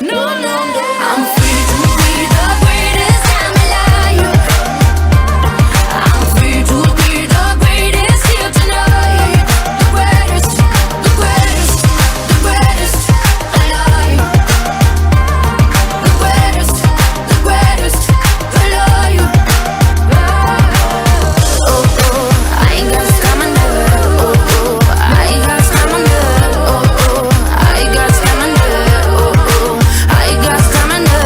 no, no, no. I'm free to be the greatest, I'm a liar. I'm free to be the greatest here tonight. The greatest, the greatest, the greatest, a liar. The greatest, the greatest, a liar. Oh, oh, I ain't got stamina. Oh, oh, I ain't got stamina. Oh, oh, I got stamina. Oh, oh, I got stamina.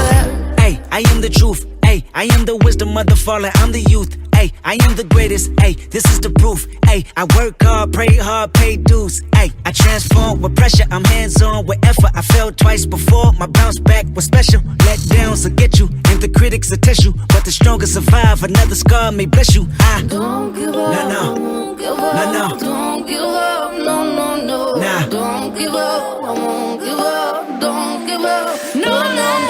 Ay, I am the truth. Ay, I am the wisdom of the fallen. I'm the youth. Ay, I am the greatest. Ay, this is the proof. Ay, I work hard, pray hard, pay dues. Ay, I transform with pressure. I'm hands on with effort. I fell twice before. My bounce back was special. Let downs will get you, and the critics will test you. But the strongest survive. Another scar may bless you. I Don't give up. No, no. Don't give up. No, no. Don't give up. No, no, no. Nah. Don't give up. I won't give up. Don't give up. No, no, no.